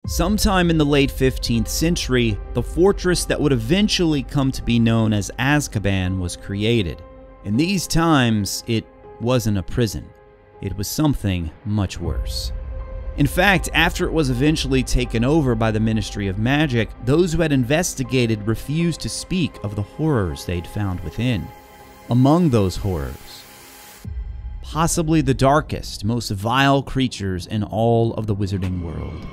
Sometime in the late 15th century, the fortress that would eventually come to be known as Azkaban was created. In these times, it wasn't a prison. It was something much worse. In fact, after it was eventually taken over by the Ministry of Magic, those who had investigated refused to speak of the horrors they'd found within. Among those horrors, possibly the darkest, most vile creatures in all of the wizarding world.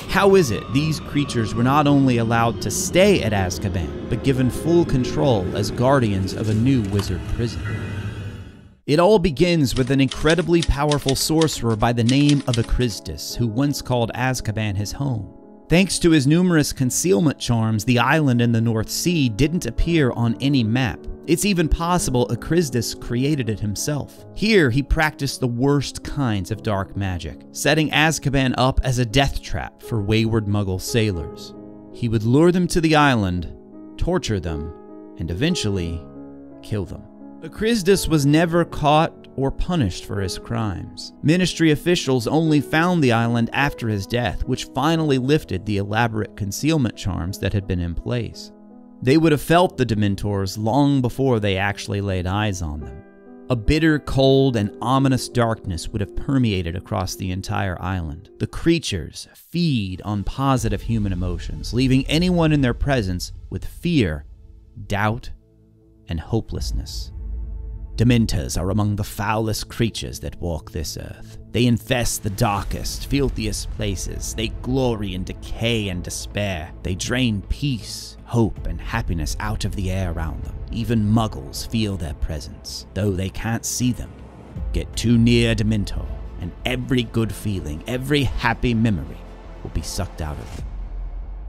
How is it these creatures were not only allowed to stay at Azkaban, but given full control as guardians of a new wizard prison? It all begins with an incredibly powerful sorcerer by the name of Aakash, who once called Azkaban his home. Thanks to his numerous concealment charms, the island in the North Sea didn't appear on any map. It's even possible Aakash created it himself. Here, he practiced the worst kinds of dark magic, setting Azkaban up as a death trap for wayward Muggle sailors. He would lure them to the island, torture them, and eventually kill them. Aakash was never caught or punished for his crimes. Ministry officials only found the island after his death, which finally lifted the elaborate concealment charms that had been in place. They would have felt the Dementors long before they actually laid eyes on them. A bitter, cold, and ominous darkness would have permeated across the entire island. The creatures feed on positive human emotions, leaving anyone in their presence with fear, doubt, and hopelessness. Dementors are among the foulest creatures that walk this earth. They infest the darkest, filthiest places. They glory in decay and despair. They drain peace, hope, and happiness out of the air around them. Even Muggles feel their presence, though they can't see them. Get too near Dementor, and every good feeling, every happy memory will be sucked out of them.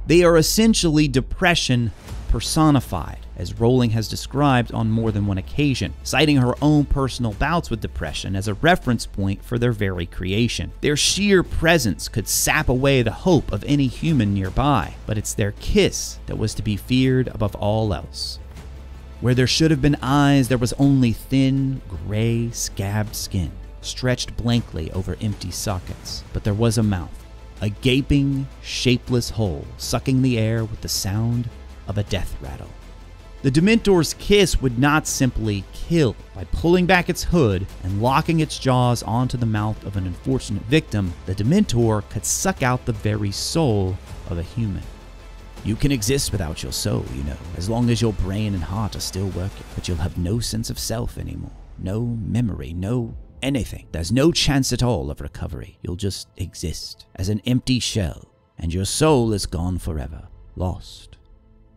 They are essentially depression personified, as Rowling has described on more than one occasion, citing her own personal bouts with depression as a reference point for their very creation. Their sheer presence could sap away the hope of any human nearby, but it's their kiss that was to be feared above all else. Where there should have been eyes, there was only thin, gray, scabbed skin, stretched blankly over empty sockets. But there was a mouth, a gaping, shapeless hole, sucking the air with the sound of a death rattle. The Dementor's kiss would not simply kill. By pulling back its hood and locking its jaws onto the mouth of an unfortunate victim, the Dementor could suck out the very soul of a human. You can exist without your soul, you know, as long as your brain and heart are still working, but you'll have no sense of self anymore. No memory, no anything. There's no chance at all of recovery. You'll just exist as an empty shell, and your soul is gone forever, lost.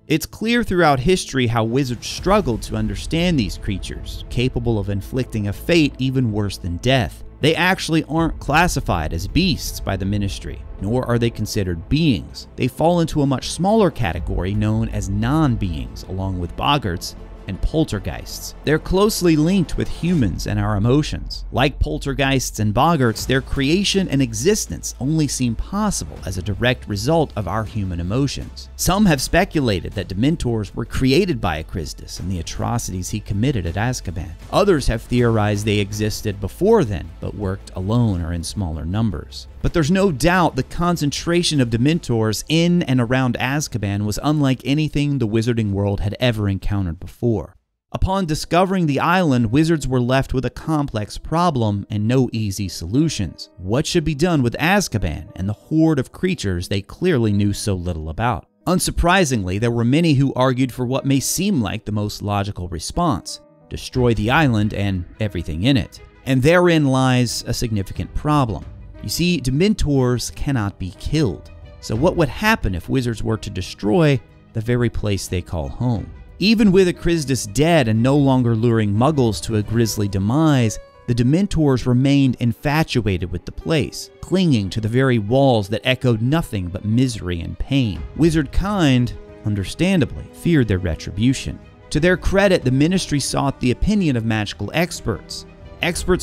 It's clear throughout history how wizards struggled to understand these creatures, capable of inflicting a fate even worse than death. They actually aren't classified as beasts by the Ministry, nor are they considered beings. They fall into a much smaller category known as non-beings, along with boggarts and poltergeists. They're closely linked with humans and our emotions. Like poltergeists and boggarts, their creation and existence only seem possible as a direct result of our human emotions. Some have speculated that Dementors were created by Aakash and the atrocities he committed at Azkaban. Others have theorized they existed before then, but worked alone or in smaller numbers. But there's no doubt the concentration of Dementors in and around Azkaban was unlike anything the wizarding world had ever encountered before. Upon discovering the island, wizards were left with a complex problem and no easy solutions. What should be done with Azkaban and the horde of creatures they clearly knew so little about? Unsurprisingly, there were many who argued for what may seem like the most logical response: destroy the island and everything in it. And therein lies a significant problem. You see, Dementors cannot be killed. So what would happen if wizards were to destroy the very place they call home? Even with Aakash dead and no longer luring Muggles to a grisly demise, the Dementors remained infatuated with the place, clinging to the very walls that echoed nothing but misery and pain. Wizard kind, understandably, feared their retribution. To their credit, the Ministry sought the opinion of magical experts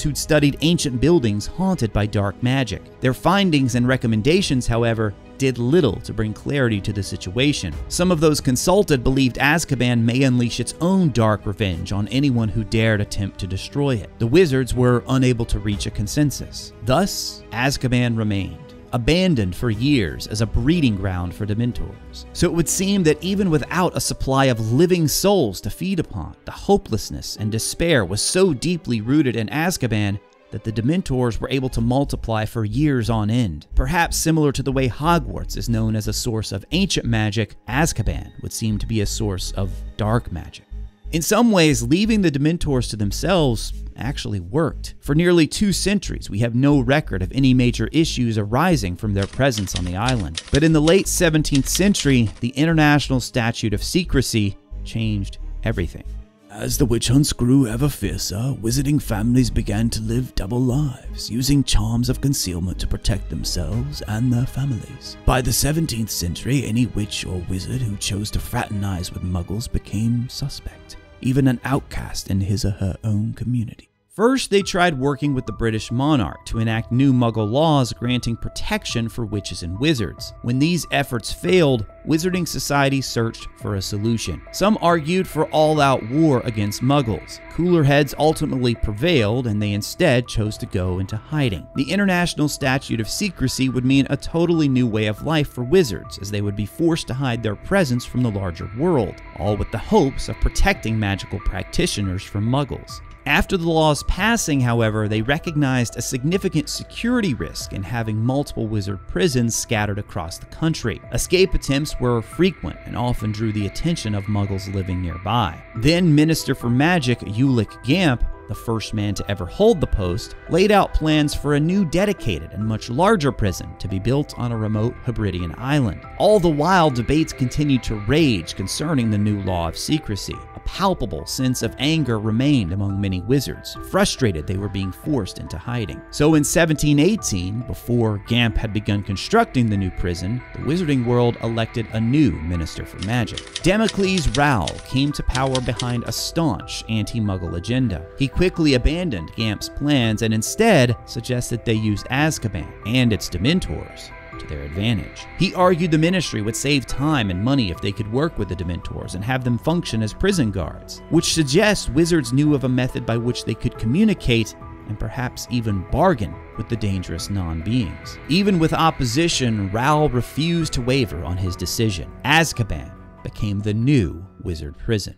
who'd studied ancient buildings haunted by dark magic. Their findings and recommendations, however, did little to bring clarity to the situation. Some of those consulted believed Azkaban may unleash its own dark revenge on anyone who dared attempt to destroy it. The wizards were unable to reach a consensus. Thus, Azkaban remained, abandoned for years as a breeding ground for Dementors. So it would seem that even without a supply of living souls to feed upon, the hopelessness and despair was so deeply rooted in Azkaban that the Dementors were able to multiply for years on end. Perhaps similar to the way Hogwarts is known as a source of ancient magic, Azkaban would seem to be a source of dark magic. In some ways, leaving the Dementors to themselves actually worked. For nearly 2 centuries, we have no record of any major issues arising from their presence on the island. But in the late 17th century, the International Statute of Secrecy changed everything. As the witch hunts grew ever fiercer, wizarding families began to live double lives, using charms of concealment to protect themselves and their families. By the 17th century, any witch or wizard who chose to fraternize with muggles became suspect, even an outcast in his or her own community. First, they tried working with the British monarch to enact new Muggle laws granting protection for witches and wizards. When these efforts failed, Wizarding Society searched for a solution. Some argued for all-out war against Muggles. Cooler heads ultimately prevailed, and they instead chose to go into hiding. The International Statute of Secrecy would mean a totally new way of life for wizards, as they would be forced to hide their presence from the larger world, all with the hopes of protecting magical practitioners from Muggles. After the law's passing, however, they recognized a significant security risk in having multiple wizard prisons scattered across the country. Escape attempts were frequent and often drew the attention of Muggles living nearby. Then Minister for Magic Ulick Gamp, the first man to ever hold the post, laid out plans for a new dedicated and much larger prison to be built on a remote Hebridean island. All the while, debates continued to rage concerning the new law of secrecy. A palpable sense of anger remained among many wizards, frustrated they were being forced into hiding. So in 1718, before Gamp had begun constructing the new prison, the wizarding world elected a new Minister for Magic. Damocles Rowell came to power behind a staunch anti-Muggle agenda. He quickly abandoned Gamp's plans and instead suggested they use Azkaban and its Dementors to their advantage. He argued the ministry would save time and money if they could work with the Dementors and have them function as prison guards, which suggests wizards knew of a method by which they could communicate and perhaps even bargain with the dangerous non-beings. Even with opposition, Rowell refused to waver on his decision. Azkaban became the new wizard prison.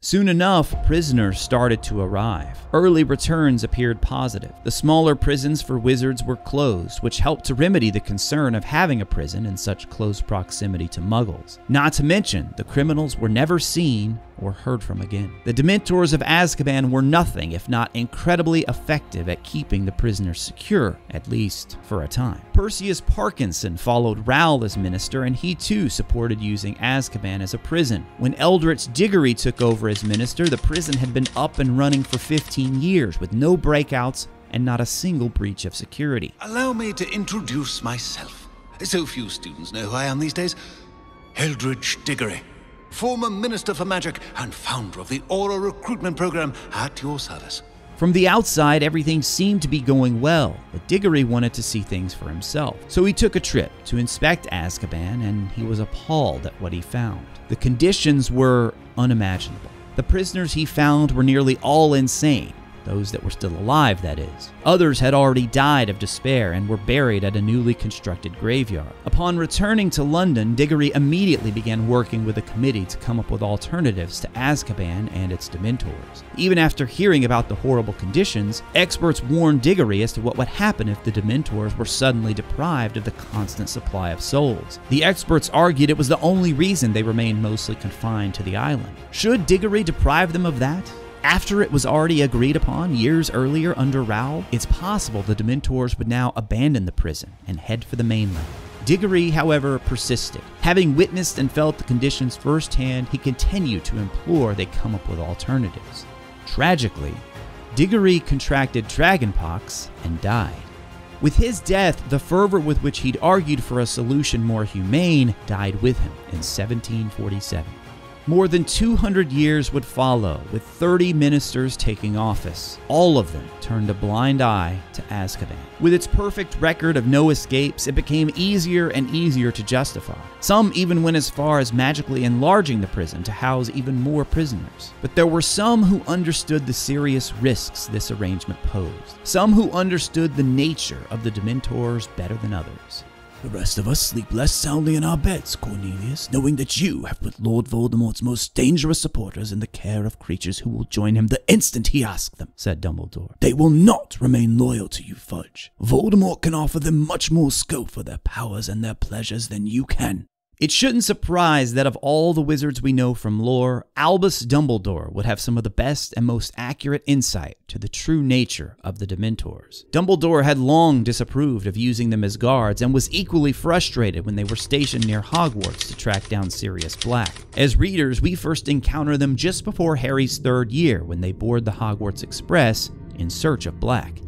Soon enough, prisoners started to arrive. Early returns appeared positive. The smaller prisons for wizards were closed, which helped to remedy the concern of having a prison in such close proximity to Muggles. Not to mention, the criminals were never seen or heard from again. The Dementors of Azkaban were nothing if not incredibly effective at keeping the prisoners secure, at least for a time. Perseus Parkinson followed Rowell as minister, and he too supported using Azkaban as a prison. When Eldritch Diggory took over as minister, the prison had been up and running for 15 years with no breakouts and not a single breach of security. Allow me to introduce myself. So few students know who I am these days. Eldritch Diggory, former Minister for Magic and founder of the Aura recruitment program, at your service. From the outside, everything seemed to be going well, but Diggory wanted to see things for himself. So he took a trip to inspect Azkaban, and he was appalled at what he found. The conditions were unimaginable. The prisoners he found were nearly all insane. Those that were still alive, that is. Others had already died of despair and were buried at a newly constructed graveyard. Upon returning to London, Diggory immediately began working with a committee to come up with alternatives to Azkaban and its Dementors. Even after hearing about the horrible conditions, experts warned Diggory as to what would happen if the Dementors were suddenly deprived of the constant supply of souls. The experts argued it was the only reason they remained mostly confined to the island. Should Diggory deprive them of that? After it was already agreed upon years earlier under Rowell, it's possible the Dementors would now abandon the prison and head for the mainland. Diggory, however, persisted. Having witnessed and felt the conditions firsthand, he continued to implore they come up with alternatives. Tragically, Diggory contracted dragonpox and died. With his death, the fervor with which he'd argued for a solution more humane died with him in 1747. More than 200 years would follow, with 30 ministers taking office. All of them turned a blind eye to Azkaban. With its perfect record of no escapes, it became easier and easier to justify. Some even went as far as magically enlarging the prison to house even more prisoners. But there were some who understood the serious risks this arrangement posed. Some who understood the nature of the Dementors better than others. The rest of us sleep less soundly in our beds, Cornelius, knowing that you have put Lord Voldemort's most dangerous supporters in the care of creatures who will join him the instant he asks them, said Dumbledore. They will not remain loyal to you, Fudge. Voldemort can offer them much more scope for their powers and their pleasures than you can. It shouldn't surprise that of all the wizards we know from lore, Albus Dumbledore would have some of the best and most accurate insight to the true nature of the Dementors. Dumbledore had long disapproved of using them as guards and was equally frustrated when they were stationed near Hogwarts to track down Sirius Black. As readers, we first encounter them just before Harry's 3rd year when they board the Hogwarts Express in search of Black.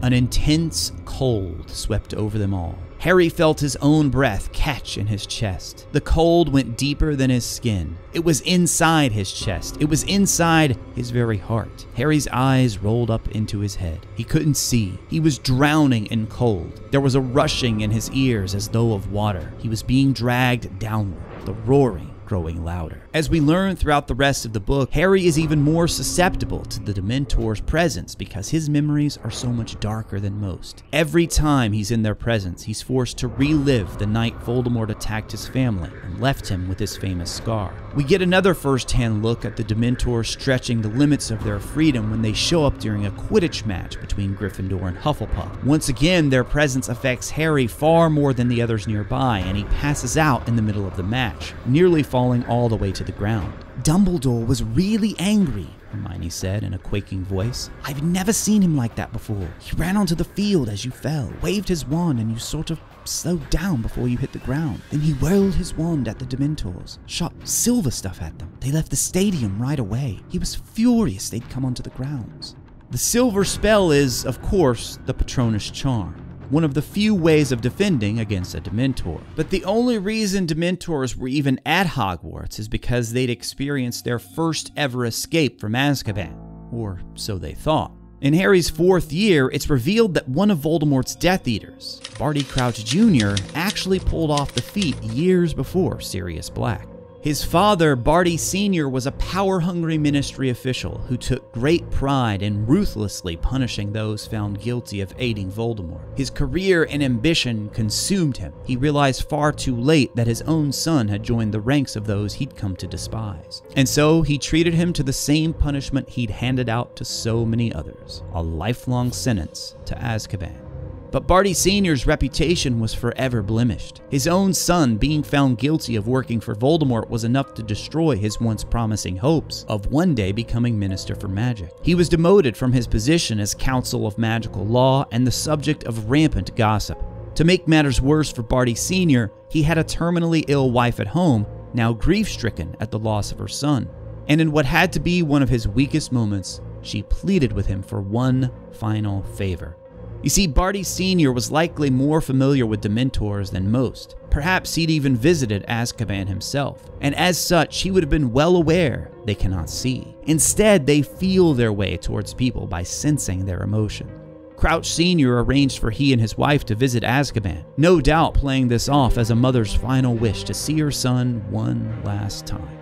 An intense cold swept over them all. Harry felt his own breath catch in his chest. The cold went deeper than his skin. It was inside his chest. It was inside his very heart. Harry's eyes rolled up into his head. He couldn't see. He was drowning in cold. There was a rushing in his ears as though of water. He was being dragged downward, the roaring growing louder. As we learn throughout the rest of the book, Harry is even more susceptible to the Dementor's presence because his memories are so much darker than most. Every time he's in their presence, he's forced to relive the night Voldemort attacked his family and left him with his famous scar. We get another first-hand look at the Dementors stretching the limits of their freedom when they show up during a Quidditch match between Gryffindor and Hufflepuff. Once again, their presence affects Harry far more than the others nearby, and he passes out in the middle of the match, nearly falling all the way to the ground. Dumbledore was really angry, Hermione said in a quaking voice. I've never seen him like that before. He ran onto the field as you fell, waved his wand, and you sort of slowed down before you hit the ground. Then he whirled his wand at the Dementors, shot silver stuff at them. They left the stadium right away. He was furious they'd come onto the grounds. The silver spell is, of course, the Patronus Charm, one of the few ways of defending against a Dementor. But the only reason Dementors were even at Hogwarts is because they'd experienced their first ever escape from Azkaban, or so they thought. In Harry's 4th year, it's revealed that one of Voldemort's Death Eaters, Barty Crouch Jr., actually pulled off the feat years before Sirius Black. His father, Barty Sr., was a power-hungry ministry official who took great pride in ruthlessly punishing those found guilty of aiding Voldemort. His career and ambition consumed him. He realized far too late that his own son had joined the ranks of those he'd come to despise. And so he treated him to the same punishment he'd handed out to so many others, a lifelong sentence to Azkaban. But Barty Sr.'s reputation was forever blemished. His own son being found guilty of working for Voldemort was enough to destroy his once promising hopes of one day becoming Minister for Magic. He was demoted from his position as Counsel of Magical Law and the subject of rampant gossip. To make matters worse for Barty Sr., he had a terminally ill wife at home, now grief-stricken at the loss of her son. And in what had to be one of his weakest moments, she pleaded with him for one final favor. You see, Barty Sr. was likely more familiar with Dementors than most. Perhaps he'd even visited Azkaban himself, and as such, he would have been well aware they cannot see. Instead, they feel their way towards people by sensing their emotion. Crouch Sr. arranged for he and his wife to visit Azkaban, no doubt playing this off as a mother's final wish to see her son one last time.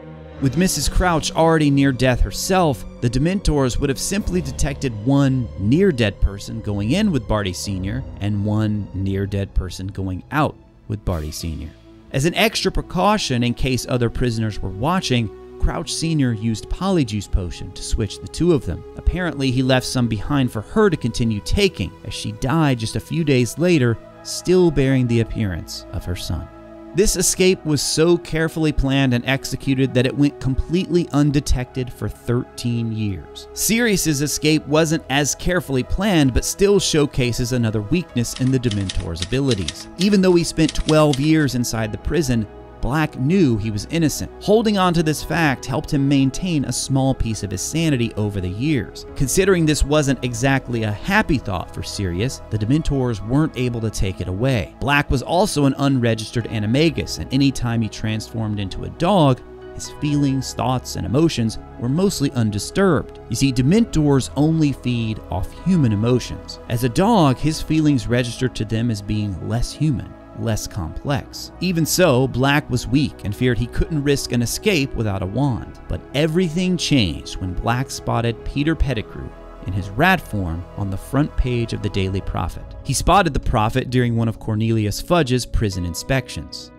With Mrs. Crouch already near death herself, the Dementors would have simply detected one near-dead person going in with Barty Sr. and one near-dead person going out with Barty Sr. As an extra precaution in case other prisoners were watching, Crouch Sr. used Polyjuice Potion to switch the two of them. Apparently, he left some behind for her to continue taking, as she died just a few days later, still bearing the appearance of her son. This escape was so carefully planned and executed that it went completely undetected for 13 years. Sirius's escape wasn't as carefully planned, but still showcases another weakness in the Dementor's abilities. Even though he spent 12 years inside the prison, Black knew he was innocent. Holding on to this fact helped him maintain a small piece of his sanity over the years. Considering this wasn't exactly a happy thought for Sirius, the Dementors weren't able to take it away. Black was also an unregistered animagus, and anytime he transformed into a dog, His feelings, thoughts, and emotions were mostly undisturbed. You see, Dementors only feed off human emotions. As a dog, his feelings registered to them as being less human, less complex. Even so, Black was weak and feared he couldn't risk an escape without a wand. But everything changed when Black spotted Peter Pettigrew in his rat form on the front page of the Daily Prophet. He spotted the prophet during one of Cornelius Fudge's prison inspections.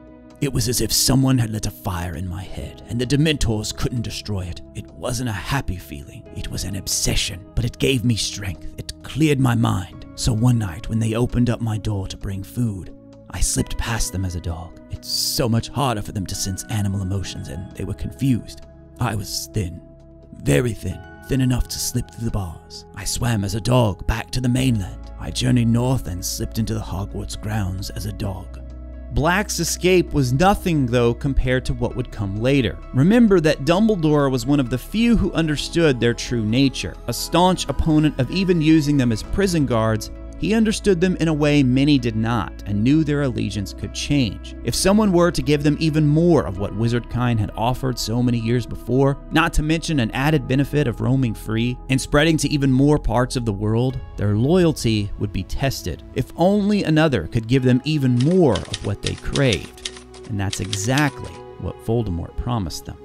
It was as if someone had lit a fire in my head, and the Dementors couldn't destroy it. It wasn't a happy feeling, it was an obsession, but it gave me strength. It cleared my mind. So one night, when they opened up my door to bring food, I slipped past them as a dog. It's so much harder for them to sense animal emotions, and they were confused. I was thin, very thin enough to slip through the bars. I swam as a dog back to the mainland. I journeyed north and slipped into the Hogwarts grounds as a dog. Black's escape was nothing, though, compared to what would come later. Remember that Dumbledore was one of the few who understood their true nature. A staunch opponent of even using them as prison guards, he understood them in a way many did not, and knew their allegiance could change. If someone were to give them even more of what wizardkind had offered so many years before, not to mention an added benefit of roaming free and spreading to even more parts of the world, their loyalty would be tested. If only another could give them even more of what they craved. And that's exactly what Voldemort promised them.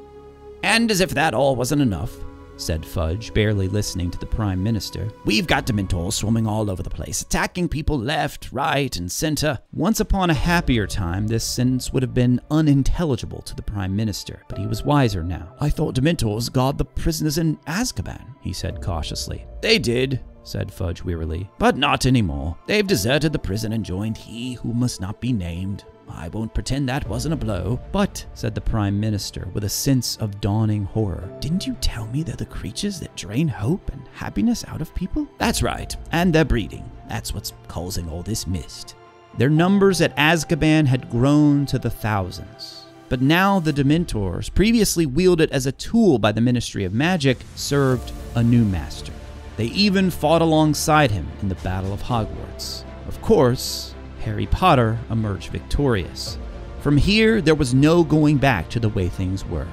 And as if that all wasn't enough, said Fudge, barely listening to the Prime Minister, we've got Dementors swarming all over the place, attacking people left, right, and center. Once upon a happier time, this sentence would have been unintelligible to the Prime Minister, but he was wiser now. I thought Dementors guard the prisoners in Azkaban, he said cautiously. They did, said Fudge wearily, but not anymore. They've deserted the prison and joined he who must not be named. I won't pretend that wasn't a blow. But, said the Prime Minister with a sense of dawning horror, didn't you tell me they're the creatures that drain hope and happiness out of people? That's right, and they're breeding. That's what's causing all this mist. Their numbers at Azkaban had grown to the thousands. But now the Dementors, previously wielded as a tool by the Ministry of Magic, served a new master. They even fought alongside him in the Battle of Hogwarts. Of course, Harry Potter emerged victorious. From here, there was no going back to the way things were.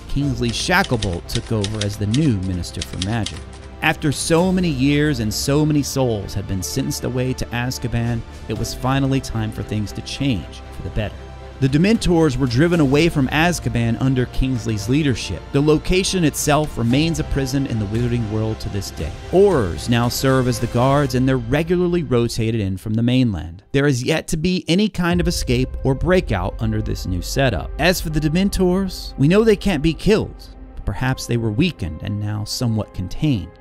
Kingsley Shacklebolt took over as the new Minister for Magic. After so many years and so many souls had been sentenced away to Azkaban, it was finally time for things to change for the better. The Dementors were driven away from Azkaban under Kingsley's leadership. The location itself remains a prison in the wizarding world to this day. Aurors now serve as the guards, and they're regularly rotated in from the mainland. There is yet to be any kind of escape or breakout under this new setup. As for the Dementors, we know they can't be killed, but perhaps they were weakened and now somewhat contained.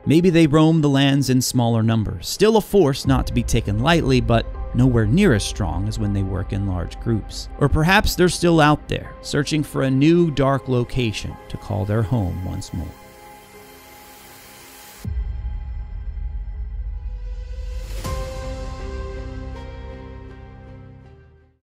Maybe they roam the lands in smaller numbers, still a force not to be taken lightly, but nowhere near as strong as when they work in large groups. Or perhaps they're still out there, searching for a new dark location to call their home once more.